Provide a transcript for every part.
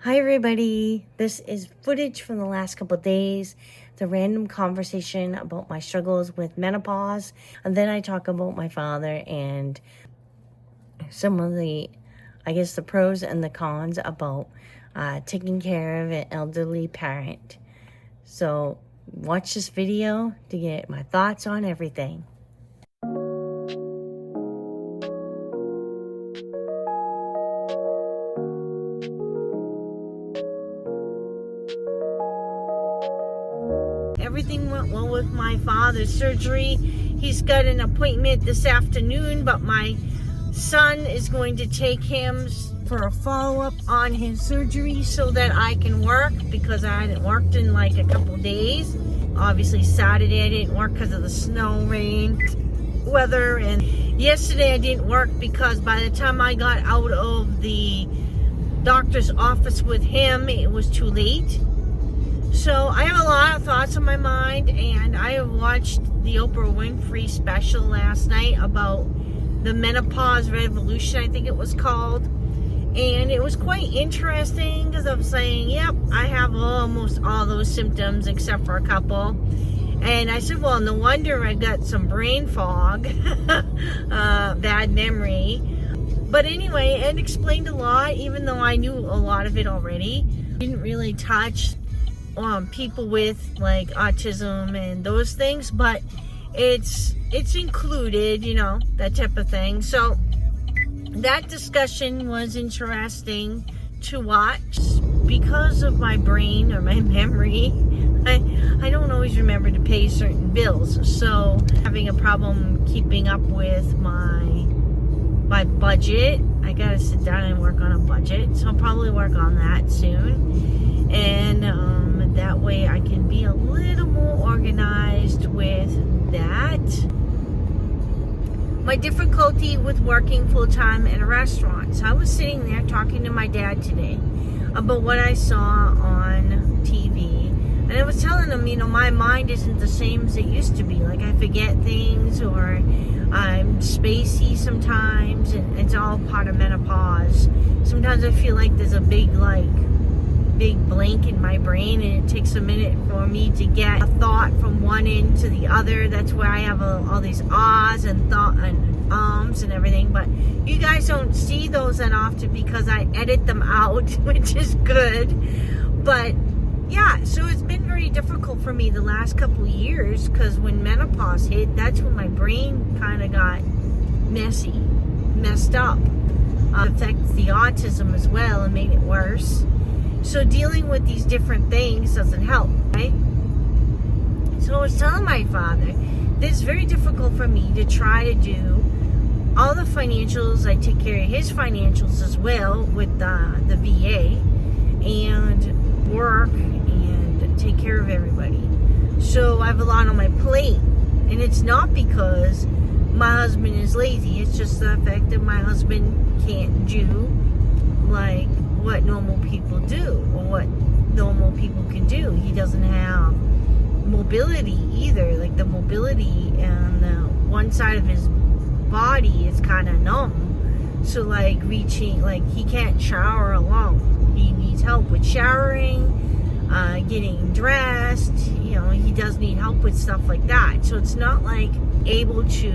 Hi everybody, this is footage from the last couple of days, the random conversation about my struggles with menopause, and then I talk about my father and some of the, the pros and the cons about taking care of an elderly parent. So watch this video to get my thoughts on everything. Everything went well with my father's surgery. He's got an appointment this afternoon, but my son is going to take him for a follow-up on his surgery so that I can work, because I hadn't worked in like a couple days. Obviously Saturday I didn't work because of the snow, rain, weather, and yesterday I didn't work because by the time I got out of the doctor's office with him, it was too late. So I have a lot of thoughts on my mind, and I have watched the Oprah Winfrey special last night about the menopause revolution, I think it was called. And it was quite interesting because I'm saying, yep, I have almost all those symptoms except for a couple. And I said, well, no wonder I got some brain fog, bad memory. But anyway, it explained a lot, even though I knew a lot of it already. Didn't really touch people with like autism and those things, but it's included, you know, that type of thing. So that discussion was interesting to watch. Because of my brain or my memory, I don't always remember to pay certain bills, so having a problem keeping up with my budget. I gotta sit down and work on a budget, so I'll probably work on that soon, and that way I can be a little more organized with that. My difficulty with working full-time in a restaurant. So I was sitting there talking to my dad today about what I saw on TV, and I was telling him, you know, my mind isn't the same as it used to be. Like, I forget things, or I'm spacey sometimes, and it's all part of menopause. Sometimes I feel like there's a big blank in my brain, and it takes a minute for me to get a thought from one end to the other. That's where I have all these ahs and thought and ums and everything, but you guys don't see those that often because I edit them out, which is good. But yeah, so it's been very difficult for me the last couple of years, because when menopause hit, that's when my brain kind of got messed up. Affects the autism as well and made it worse. So dealing with these different things doesn't help, right? So I was telling my father that it's very difficult for me to try to do all the financials. I take care of his financials as well with the VA, and work and take care of everybody. So I have a lot on my plate, and it's not because my husband is lazy. It's just the fact that my husband can't do like what normal people do, or what normal people can do. He doesn't have mobility either. Like, the mobility and the one side of his body is kind of numb. So like reaching, like, he can't shower alone. He needs help with showering, getting dressed. You know, he does need help with stuff like that. So it's not like able to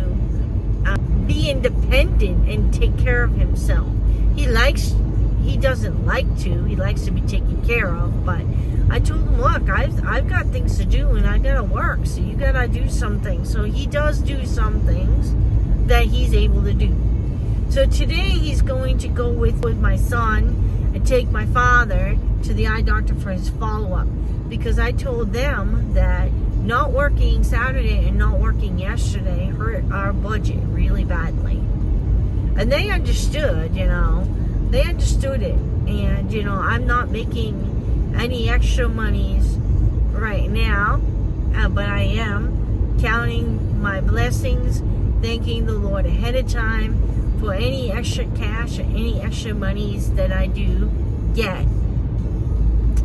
be independent and take care of himself. He doesn't like to. He likes to be taken care of, but I told him, look, I've got things to do, and I gotta work, so you gotta do some things. So he does do some things that he's able to do. So today he's going to go with my son and take my father to the eye doctor for his follow-up, because I told them that not working Saturday and not working yesterday hurt our budget really badly. And they understood, you know. They understood it. And, you know, I'm not making any extra monies right now, but I am counting my blessings, thanking the Lord ahead of time for any extra cash or any extra monies that I do get.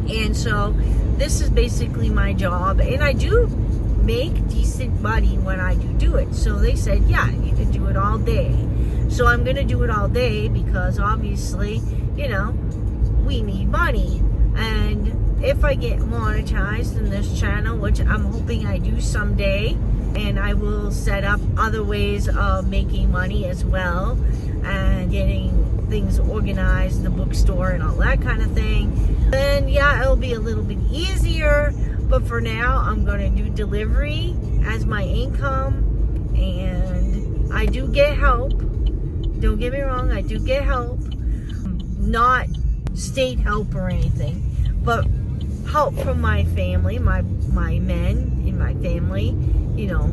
And so this is basically my job, and I do make decent money when I do it. So they said, yeah, you can do it all day. So I'm going to do it all day, because obviously, you know, we need money. And if I get monetized in this channel, which I'm hoping I do someday, and I will set up other ways of making money as well, and getting things organized, the bookstore and all that kind of thing, then yeah, it'll be a little bit easier. But for now, I'm going to do delivery as my income, and I do get help. Don't get me wrong, I do get help. Not state help or anything, but help from my family, my men in my family. You know,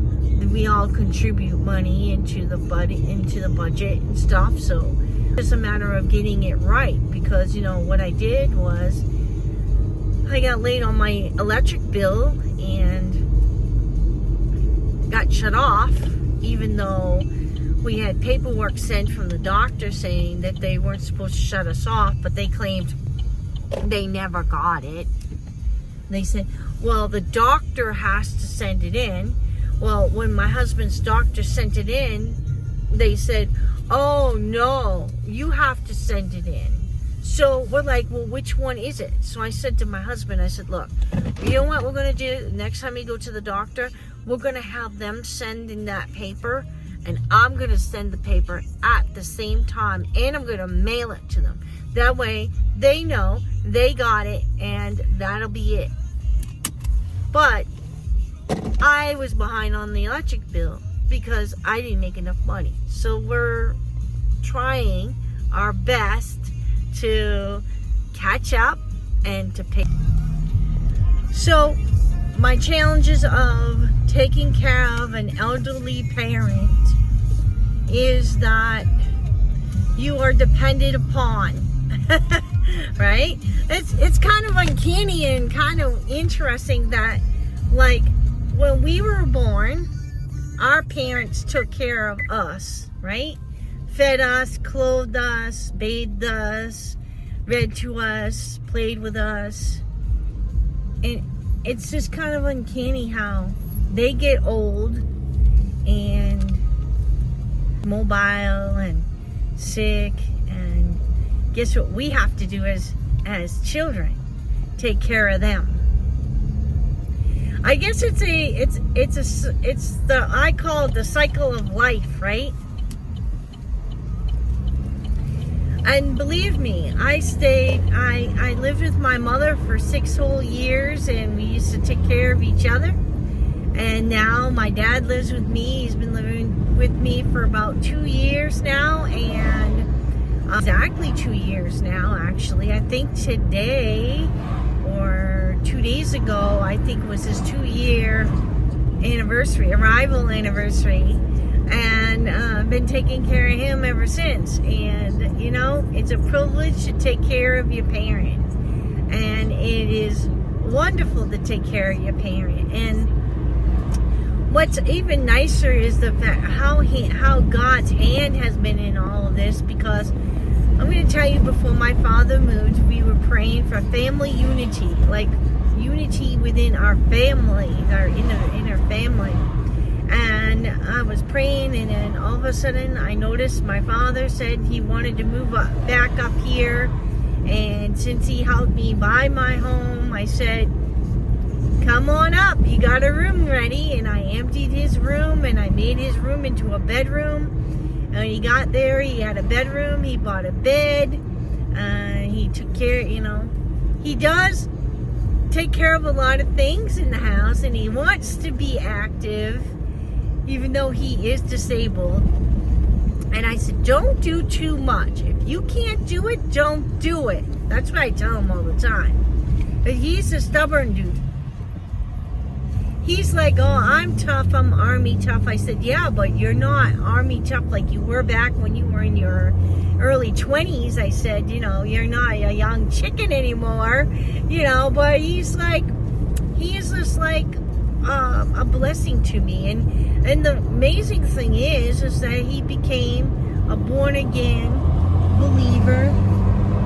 we all contribute money into the budget and stuff. So it's just a matter of getting it right, because you know what I did was I got late on my electric bill and got shut off, even though we had paperwork sent from the doctor saying that they weren't supposed to shut us off, but they claimed they never got it. They said, well, the doctor has to send it in. Well, when my husband's doctor sent it in, they said, oh no, you have to send it in. So we're like, well, which one is it? So I said to my husband, I said, look, you know what we're going to do? Next time we go to the doctor, we're going to have them send in that paper, and I'm going to send the paper at the same time, and I'm going to mail it to them. That way, they know they got it, and that'll be it. But I was behind on the electric bill because I didn't make enough money. So we're trying our best to catch up and to pay. So my challenges of taking care of an elderly parent is that you are dependent upon, right? It's kind of uncanny and kind of interesting that, like, when we were born, our parents took care of us, right? Fed us, clothed us, bathed us, read to us, played with us. And it's just kind of uncanny how they get old and mobile and sick, and guess what we have to do as children? Take care of them. I guess it's the I call it the cycle of life, right? And believe me, I lived with my mother for 6 whole years, and we used to take care of each other. And now my dad lives with me. He's been living with me for about 2 years now, and exactly 2 years now, actually. I think today or 2 days ago, I think was his 2-year anniversary, arrival anniversary. And I've been taking care of him ever since. And, you know, it's a privilege to take care of your parent. And it is wonderful to take care of your parent. And what's even nicer is the fact how God's hand has been in all of this, because I'm going to tell you, before my father moved, we were praying for family unity, like unity within our family, our inner family. And I was praying, and then all of a sudden I noticed my father said he wanted to move back up here. And since he helped me buy my home, I said, come on up, you got a room ready. And I emptied his room, and I made his room into a bedroom. And when he got there, he had a bedroom, he bought a bed, he took care, you know, he does take care of a lot of things in the house, and he wants to be active, even though he is disabled. And I said, don't do too much. If you can't do it, don't do it. That's what I tell him all the time. But he's a stubborn dude. He's like, oh, I'm tough, I'm army tough. I said, yeah, but you're not army tough like you were back when you were in your early 20s. I said, you know, you're not a young chicken anymore, you know. But he's like, he is just like a blessing to me. And the amazing thing is that he became a born-again believer,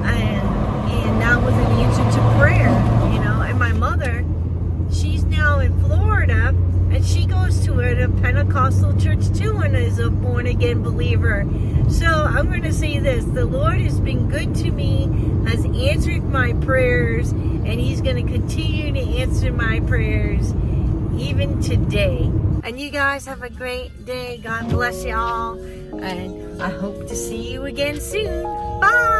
and that was an answer to prayer, you know. And my mother, she's now in Florida, and she goes to a Pentecostal church too and is a born again believer. So I'm going to say this. The Lord has been good to me, has answered my prayers, and He's going to continue to answer my prayers even today. And you guys have a great day. God bless y'all. And I hope to see you again soon. Bye.